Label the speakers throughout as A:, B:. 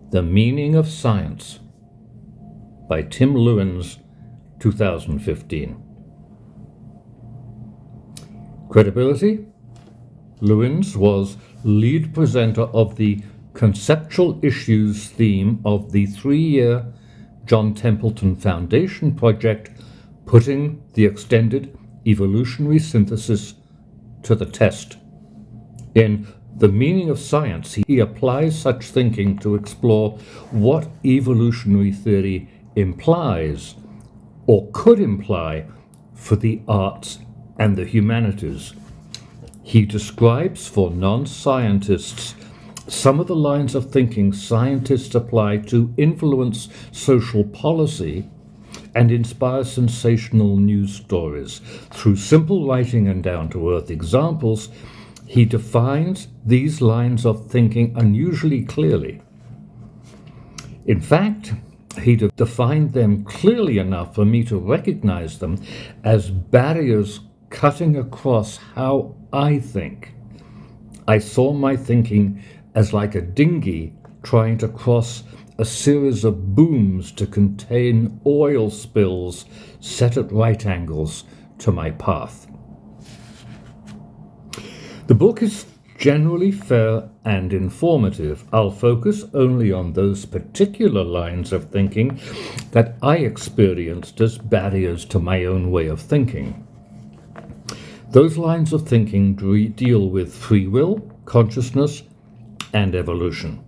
A: The Meaning of Science by Tim Lewens, 2015. Credibility? Lewens was lead presenter of the Conceptual Issues theme of the 3-year John Templeton Foundation project, putting the extended evolutionary synthesis to the test. In The Meaning of Science, he applies such thinking to explore what evolutionary theory implies or could imply for the arts and the humanities. He describes for non-scientists some of the lines of thinking scientists apply to influence social policy and inspire sensational news stories. Through simple writing and down-to-earth examples, he defines these lines of thinking unusually clearly. In fact, he defined them clearly enough for me to recognize them as barriers cutting across how I think. I saw my thinking as like a dinghy trying to cross a series of booms to contain oil spills set at right angles to my path. The book is generally fair and informative. I'll focus only on those particular lines of thinking that I experienced as barriers to my own way of thinking. Those lines of thinking deal with free will, consciousness, and evolution.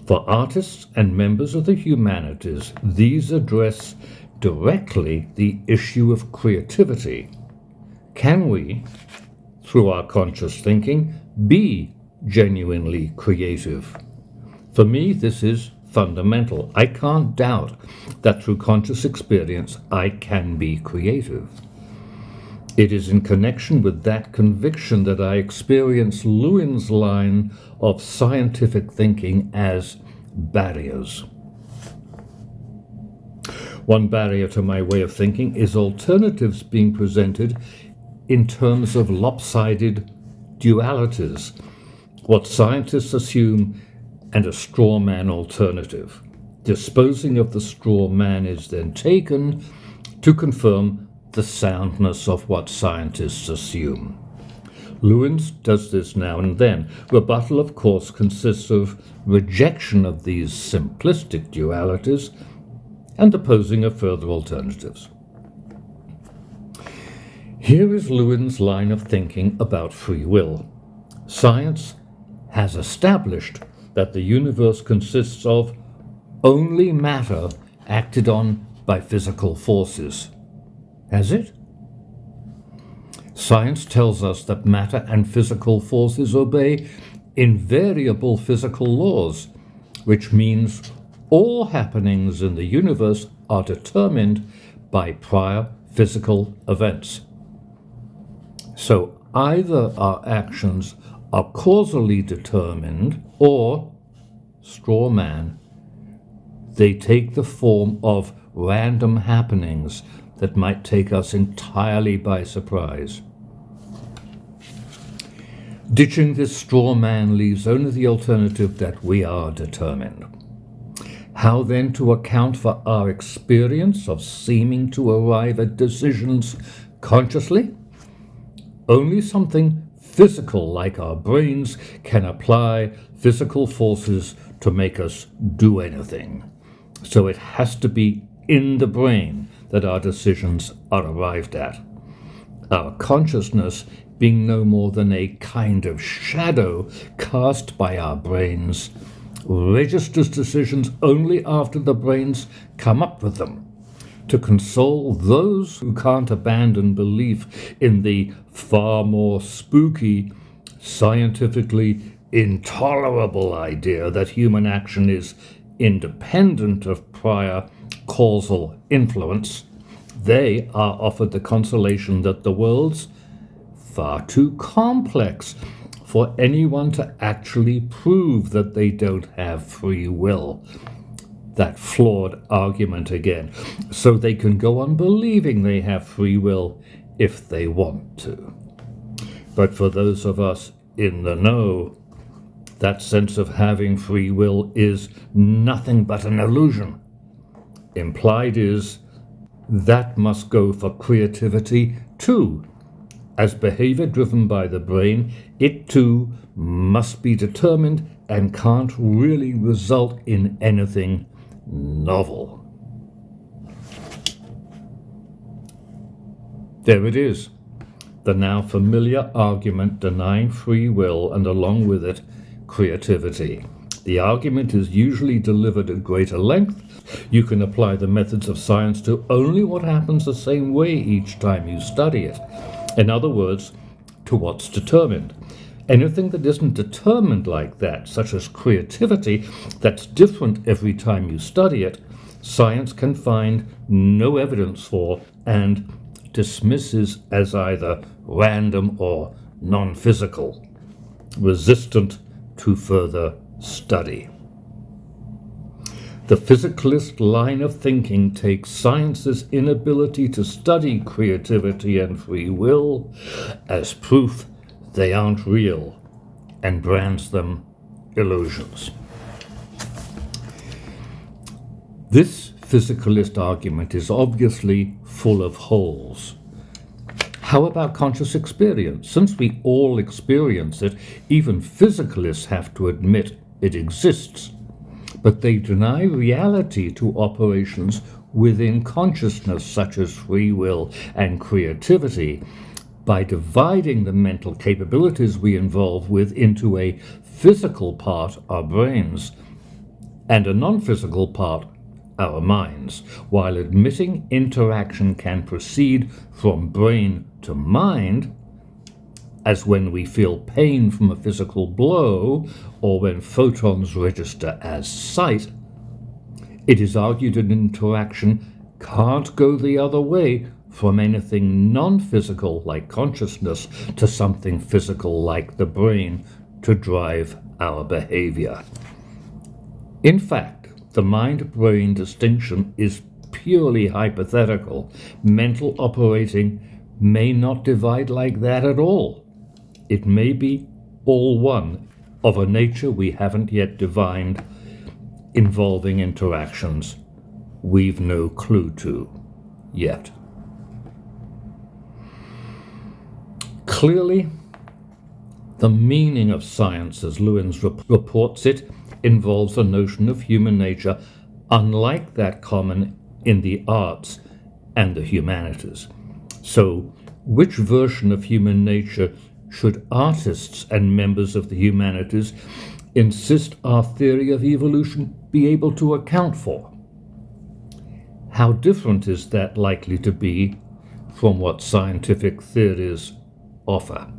A: For artists and members of the humanities, these address directly the issue of creativity. Can we, through our conscious thinking, be genuinely creative? For me, this is fundamental. I can't doubt that through conscious experience, I can be creative. It is in connection with that conviction that I experience Lewens' line of scientific thinking as barriers. One barrier to my way of thinking is alternatives being presented in terms of lopsided dualities, what scientists assume, and a straw man alternative. Disposing of the straw man is then taken to confirm the soundness of what scientists assume. Lewens does this now and then. Rebuttal, of course, consists of rejection of these simplistic dualities and the posing of further alternatives. Here is Lewens' line of thinking about free will. Science has established that the universe consists of only matter acted on by physical forces. Has it? Science tells us that matter and physical forces obey invariable physical laws, which means all happenings in the universe are determined by prior physical events. So either our actions are causally determined or, straw man, they take the form of random happenings that might take us entirely by surprise. Ditching this straw man leaves only the alternative that we are determined. How then to account for our experience of seeming to arrive at decisions consciously? Only something physical like our brains can apply physical forces to make us do anything. So it has to be in the brain that our decisions are arrived at. Our consciousness being no more than a kind of shadow cast by our brains, registers decisions only after the brains come up with them. To console those who can't abandon belief in the far more spooky, scientifically intolerable idea that human action is independent of prior causal influence, they are offered the consolation that the world's far too complex for anyone to actually prove that they don't have free will. That flawed argument again. So they can go on believing they have free will if they want to. But for those of us in the know, That sense of having free will is nothing but an illusion. Implied is that must go for creativity too. As behavior driven by the brain, it too must be determined and can't really result in anything novel. There it is, the now familiar argument denying free will and along with it, creativity. The argument is usually delivered at greater length. You can apply the methods of science to only what happens the same way each time you study it. In other words, to what's determined. Anything that isn't determined like that, such as creativity, that's different every time you study it, science can find no evidence for and dismisses as either random or non-physical, resistant to further study. The physicalist line of thinking takes science's inability to study creativity and free will as proof they aren't real and brands them illusions. This physicalist argument is obviously full of holes. How about conscious experience? Since we all experience it, even physicalists have to admit it exists. But they deny reality to operations within consciousness, such as free will and creativity, by dividing the mental capabilities we involve with into a physical part, our brains, and a non-physical part, our minds, while admitting interaction can proceed from brain to mind, as when we feel pain from a physical blow or when photons register as sight. It is argued that interaction can't go the other way from anything non-physical like consciousness to something physical like the brain to drive our behavior. In fact, the mind-brain distinction is purely hypothetical. Mental operating may not divide like that at all. It may be all one, of a nature we haven't yet divined, involving interactions we've no clue to yet. Clearly, the meaning of science, as Lewens reports it, involves a notion of human nature unlike that common in the arts and the humanities. So, which version of human nature should artists and members of the humanities insist our theory of evolution be able to account for? How different is that likely to be from what scientific theories offer?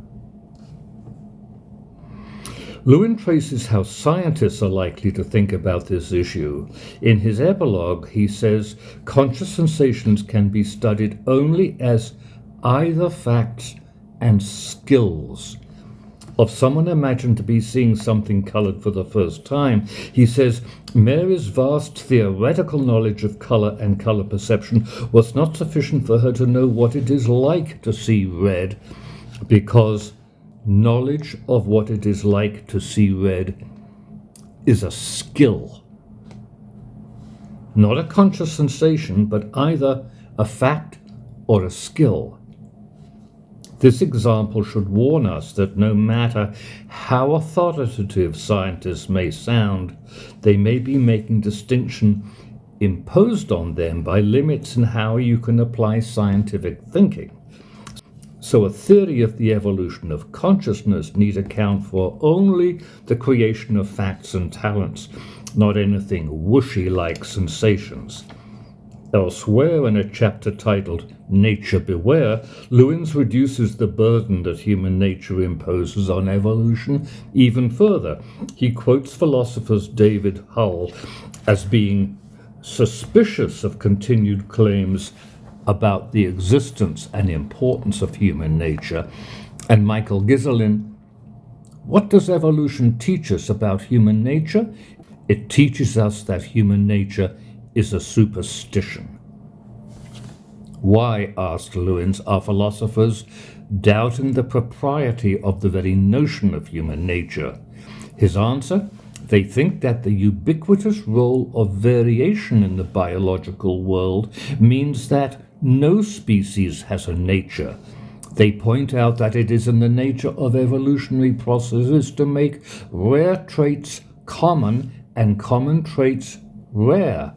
A: Lewin traces how scientists are likely to think about this issue. In his epilogue, he says conscious sensations can be studied only as either facts and skills. Of someone imagined to be seeing something colored for the first time, he says Mary's vast theoretical knowledge of color and color perception was not sufficient for her to know what it is like to see red, because knowledge of what it is like to see red is a skill, not a conscious sensation, but either a fact or a skill. This example should warn us that no matter how authoritative scientists may sound, they may be making distinction imposed on them by limits in how you can apply scientific thinking. So a theory of the evolution of consciousness need account for only the creation of facts and talents, not anything whooshy like sensations. Elsewhere in a chapter titled Nature Beware, Lewens reduces the burden that human nature imposes on evolution even further. He quotes philosophers David Hull as being suspicious of continued claims about the existence and importance of human nature, and Michael Giselin, what does evolution teach us about human nature? It teaches us that human nature is a superstition. Why, asked Lewens, are philosophers doubting the propriety of the very notion of human nature. His answer: they think that the ubiquitous role of variation in the biological world means that no species has a nature. They point out that it is in the nature of evolutionary processes to make rare traits common and common traits rare,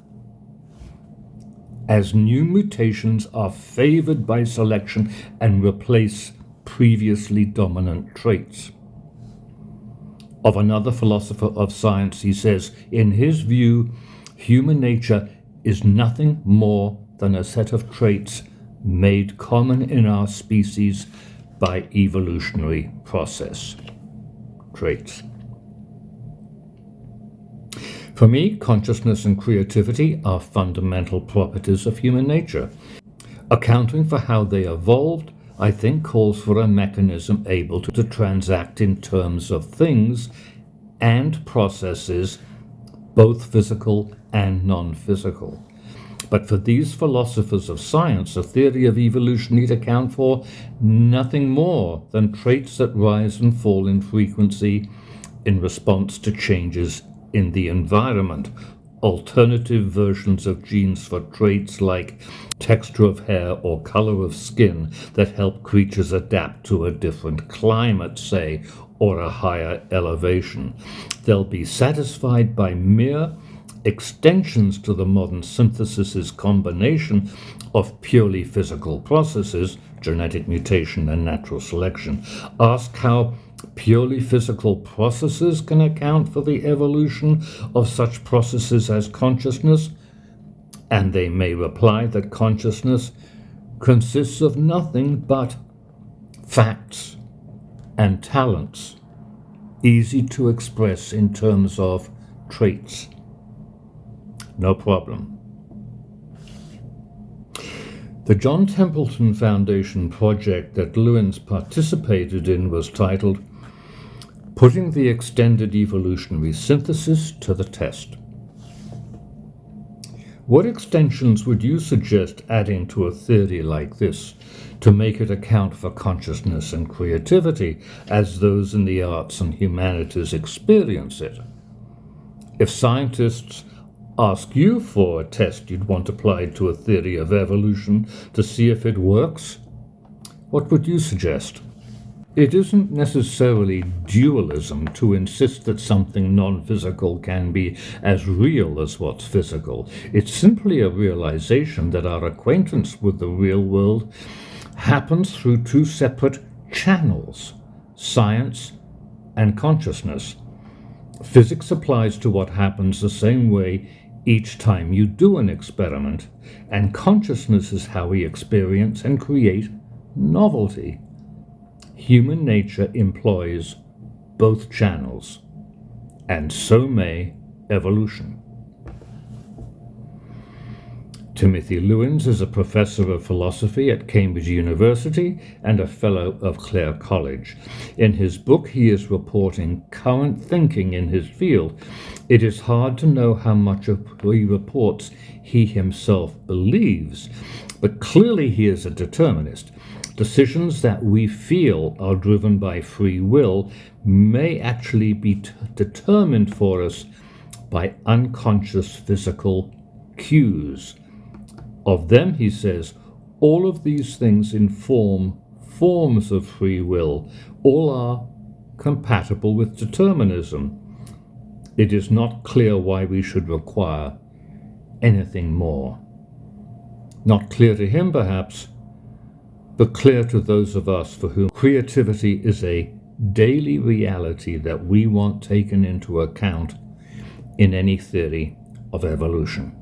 A: as new mutations are favored by selection and replace previously dominant traits. Of another philosopher of science, he says, in his view, human nature is nothing more than a set of traits made common in our species by evolutionary process. Traits. For me, consciousness and creativity are fundamental properties of human nature. Accounting for how they evolved, I think, calls for a mechanism able to transact in terms of things and processes, both physical and non-physical. But for these philosophers of science, a theory of evolution need account for nothing more than traits that rise and fall in frequency in response to changes in the environment, alternative versions of genes for traits like texture of hair or color of skin that help creatures adapt to a different climate, say, or a higher elevation. They'll be satisfied by mere extensions to the modern synthesis's combination of purely physical processes, genetic mutation and natural selection. Ask how purely physical processes can account for the evolution of such processes as consciousness, and they may reply that consciousness consists of nothing but facts and talents, easy to express in terms of traits. No problem. The John Templeton Foundation project that Lewens participated in was titled Putting the Extended Evolutionary Synthesis to the Test. What extensions would you suggest adding to a theory like this to make it account for consciousness and creativity as those in the arts and humanities experience it? If scientists ask you for a test you'd want applied to a theory of evolution to see if it works, what would you suggest? It isn't necessarily dualism to insist that something non-physical can be as real as what's physical. It's simply a realization that our acquaintance with the real world happens through two separate channels, science and consciousness. Physics applies to what happens the same way each time you do an experiment, and consciousness is how we experience and create novelty. Human nature employs both channels, and so may evolution. Timothy Lewens is a professor of philosophy at Cambridge University and a fellow of Clare College. In his book, he is reporting current thinking in his field. It is hard to know how much of he reports he himself believes, but clearly he is a determinist. Decisions that we feel are driven by free will may actually be determined for us by unconscious physical cues. Of them, he says, all of these things inform forms of free will. All are compatible with determinism. It is not clear why we should require anything more. Not clear to him, perhaps, but clear to those of us for whom creativity is a daily reality that we want taken into account in any theory of evolution.